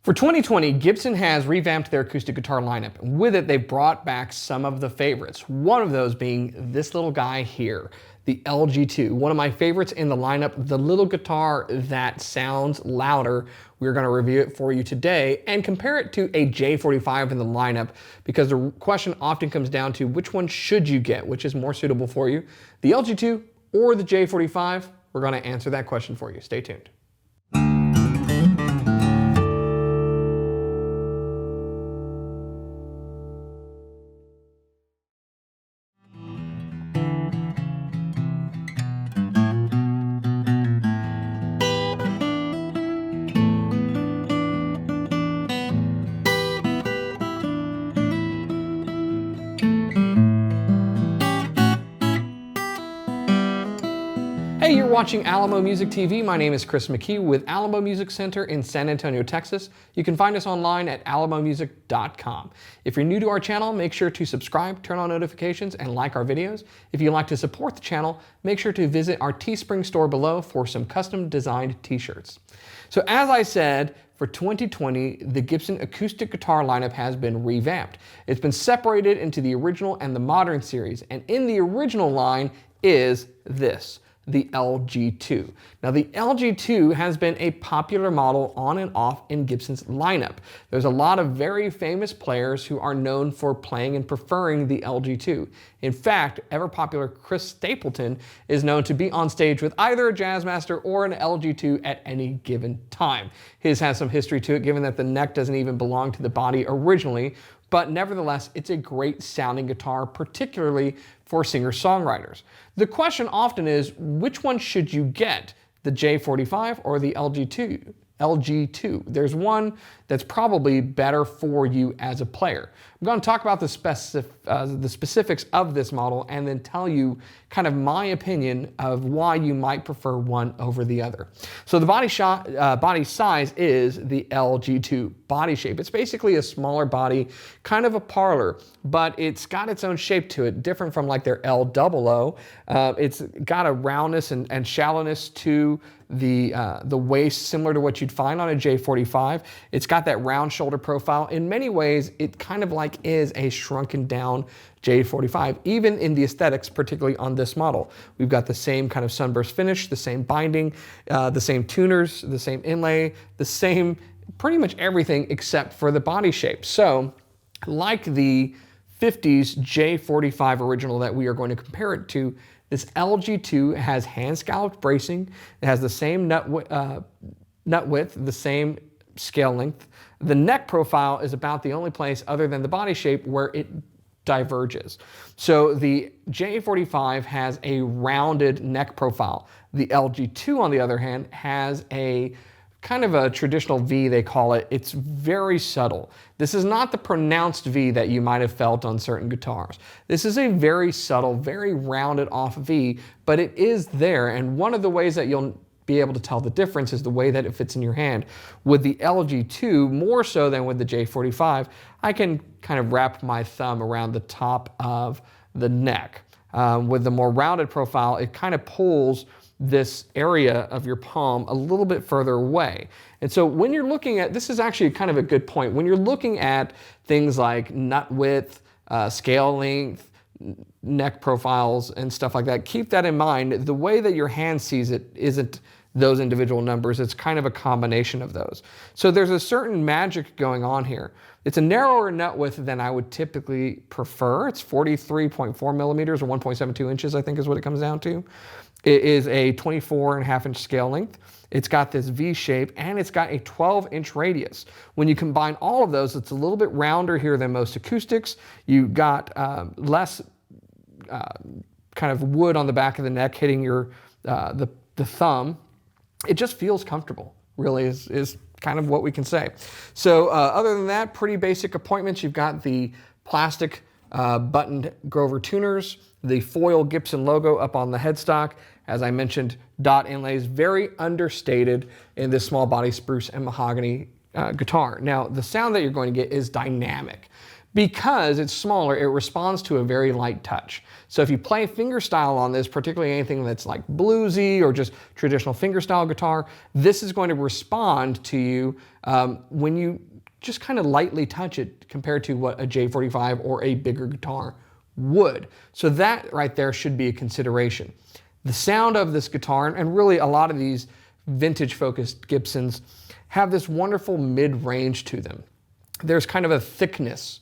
For 2020, Gibson has revamped their acoustic guitar lineup. With it, they've brought back some of the favorites. One of those being this little guy here, the LG-2. One of my favorites in the lineup, the little guitar that sounds louder. We're going to review it for you today and compare it to a J-45 in the lineup, because the question often comes down to which one should you get, which is more suitable for you, the LG-2 or the J-45. We're going to answer that question for you. Stay tuned. Hey, you're watching Alamo Music TV. My name is Chris McKee with Alamo Music Center in San Antonio, Texas. You can find us online at alamomusic.com. If you're new to our channel, make sure to subscribe, turn on notifications, and like our videos. If you'd like to support the channel, make sure to visit our Teespring store below for some custom designed t-shirts. So as I said, for 2020, the Gibson acoustic guitar lineup has been revamped. It's been separated into the original and the modern series, and in the original line is this, the LG-2. Now the LG-2 has been a popular model on and off in Gibson's lineup. There's a lot of very famous players who are known for playing and preferring the LG-2. In fact, ever popular Chris Stapleton is known to be on stage with either a Jazzmaster or an LG-2 at any given time. His has some history to it, given that the neck doesn't even belong to the body originally, but nevertheless, it's a great sounding guitar, particularly for singer-songwriters. The question often is, which one should you get, the J-45 or the LG-2? There's one that's probably better for you as a player. I'm going to talk about the specifics of this model and then tell you kind of my opinion of why you might prefer one over the other. So the body size is the LG-2 body shape. It's basically a smaller body, kind of a parlor, but it's got its own shape to it, different from like their L-00. It's got a roundness and shallowness to the waist, similar to what you'd find on a J-45. It's got that round shoulder profile. In many ways, it kind of like is a shrunken down J-45, even in the aesthetics, particularly on this model. We've got the same kind of sunburst finish, the same binding, the same tuners, the same inlay, the same pretty much everything except for the body shape. So like the 50s J-45 original that we are going to compare it to, this LG-2 has hand scalloped bracing. It has the same nut width, the same scale length. The neck profile is about the only place other than the body shape where it diverges. So the J-45 has a rounded neck profile. The LG-2, on the other hand, has a kind of a traditional V, they call it. It's very subtle. This is not the pronounced V that you might have felt on certain guitars. This is a very subtle, very rounded off V, but it is there. And one of the ways that you'll be able to tell the difference is the way that it fits in your hand. With the LG-2, more so than with the J-45, I can kind of wrap my thumb around the top of the neck. With the more rounded profile, it kind of pulls this area of your palm a little bit further away. And so when you're looking at, this is actually kind of a good point, when you're looking at things like nut width, scale length, neck profiles, and stuff like that, keep that in mind. The way that your hand sees it isn't those individual numbers. It's kind of a combination of those. So there's a certain magic going on here. It's a narrower nut width than I would typically prefer. It's 43.4 millimeters or 1.72 inches, I think is what it comes down to. It is a 24.5-inch scale length. It's got this V shape, and it's got a 12-inch radius. When you combine all of those, it's a little bit rounder here than most acoustics. You got less kind of wood on the back of the neck hitting your the thumb. It just feels comfortable, really, is kind of what we can say. So other than that, pretty basic appointments. You've got the plastic buttoned Grover tuners, the foil Gibson logo up on the headstock. As I mentioned, dot inlays, very understated in this small body spruce and mahogany guitar. Now, the sound that you're going to get is dynamic, Because it's smaller, it responds to a very light touch. So if you play fingerstyle on this, particularly anything that's like bluesy or just traditional fingerstyle guitar, this is going to respond to you when you just kind of lightly touch it compared to what a J-45 or a bigger guitar would. So that right there should be a consideration. The sound of this guitar, and really a lot of these vintage-focused Gibsons, have this wonderful mid-range to them. There's kind of a thickness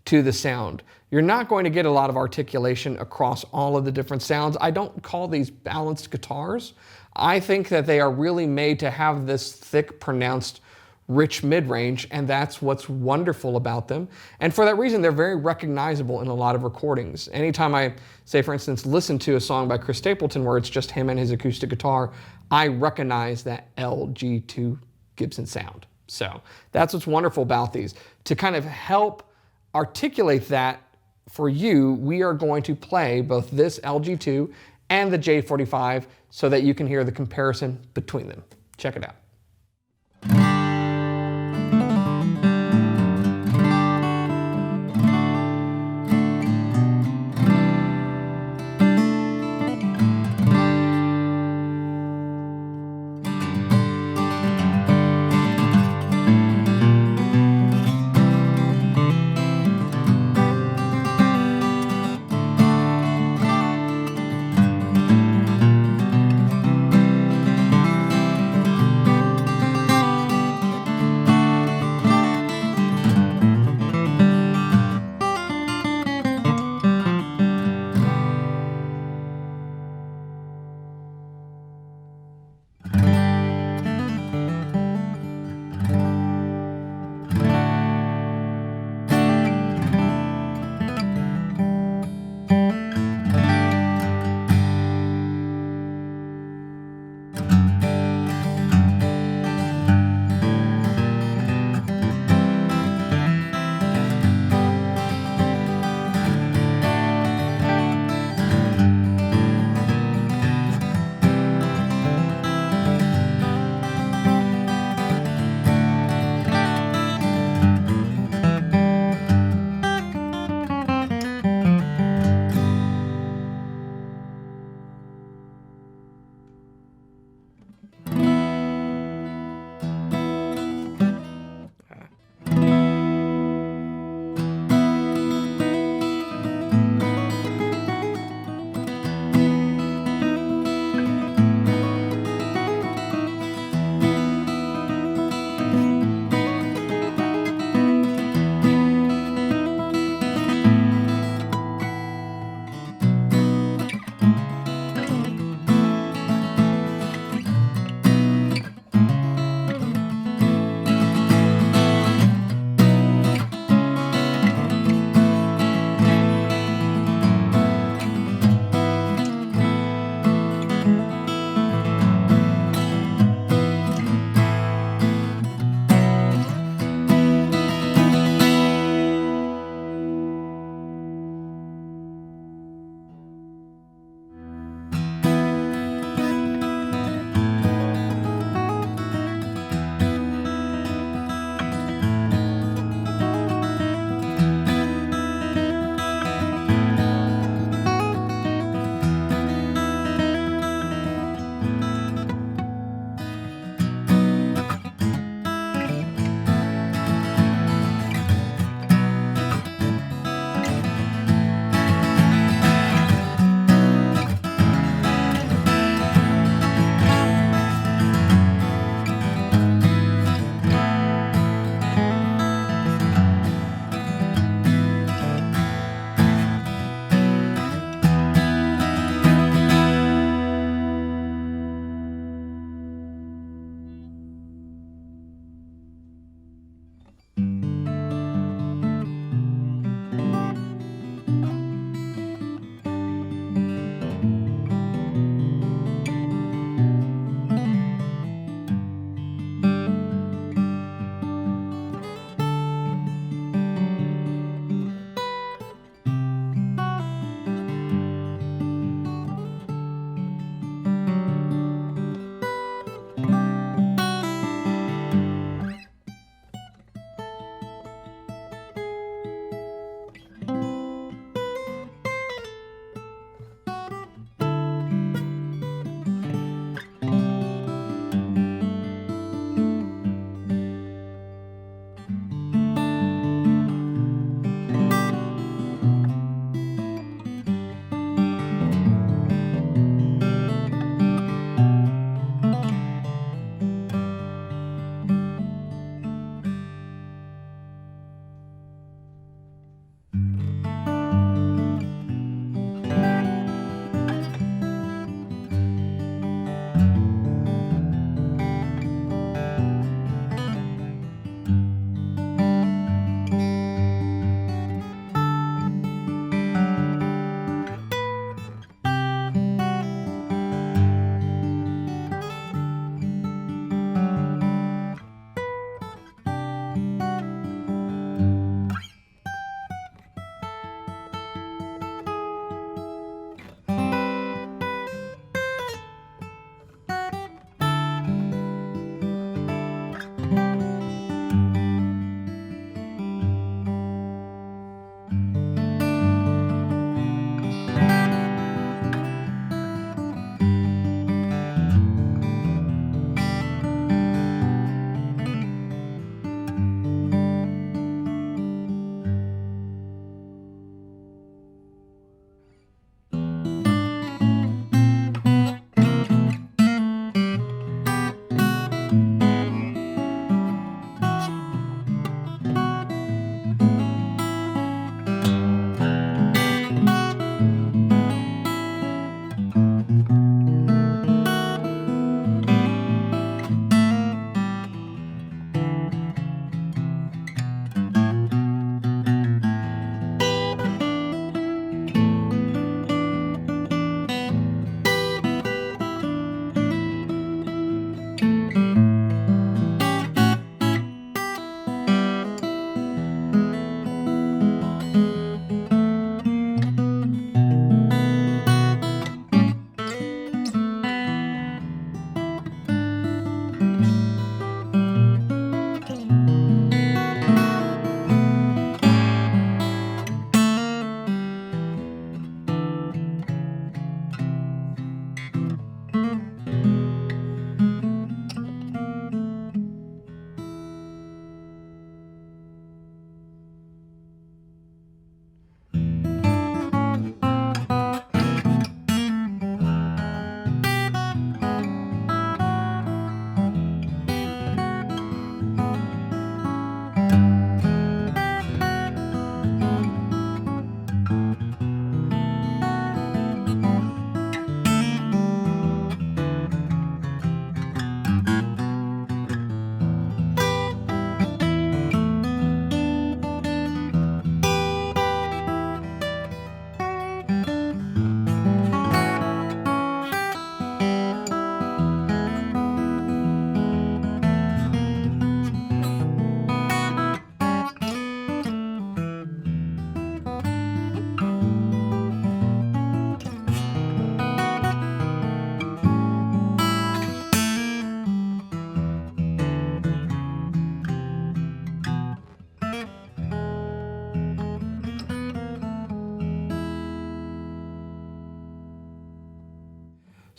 to the sound. You're not going to get a lot of articulation across all of the different sounds. I don't call these balanced guitars. I think that they are really made to have this thick, pronounced, rich mid-range, and that's what's wonderful about them. And for that reason, they're very recognizable in a lot of recordings. Anytime I, say for instance, listen to a song by Chris Stapleton where it's just him and his acoustic guitar, I recognize that LG-2 Gibson sound. So that's what's wonderful about these. To kind of help articulate that for you, we are going to play both this LG-2 and the J-45 so that you can hear the comparison between them. Check it out.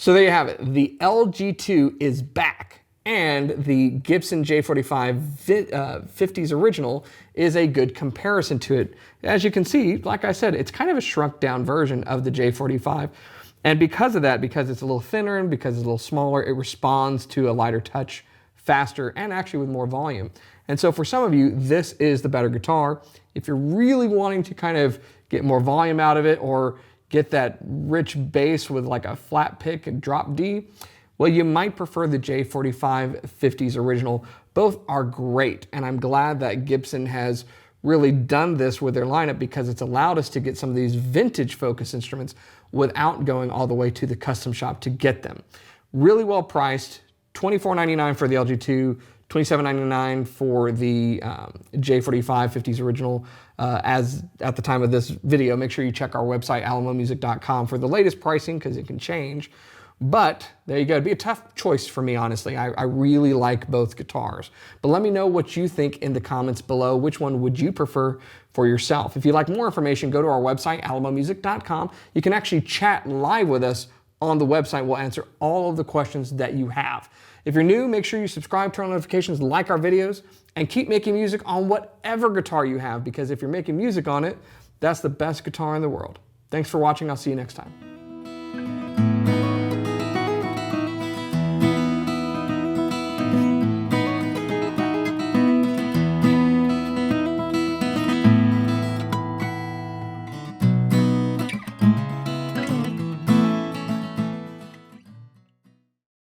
So there you have it. The LG-2 is back, and the Gibson J-45 50s original is a good comparison to it. As you can see, like I said, it's kind of a shrunk down version of the J-45. And because of that, because it's a little thinner and because it's a little smaller, it responds to a lighter touch faster and actually with more volume. And so for some of you, this is the better guitar. If you're really wanting to kind of get more volume out of it or get that rich bass with like a flat pick and drop D, well, you might prefer the J-45 50s original. Both are great, and I'm glad that Gibson has really done this with their lineup because it's allowed us to get some of these vintage focus instruments without going all the way to the custom shop to get them. Really well priced, $24.99 for the LG-2, $27.99 for the J-45 50s original. As at the time of this video, make sure you check our website, alamomusic.com, for the latest pricing because it can change. But there you go. It'd be a tough choice for me, honestly. I really like both guitars. But let me know what you think in the comments below. Which one would you prefer for yourself? If you'd like more information, go to our website, alamomusic.com. You can actually chat live with us on the website. We'll answer all of the questions that you have. If you're new, make sure you subscribe, turn on notifications, like our videos, and keep making music on whatever guitar you have, because if you're making music on it, that's the best guitar in the world. Thanks for watching. I'll see you next time.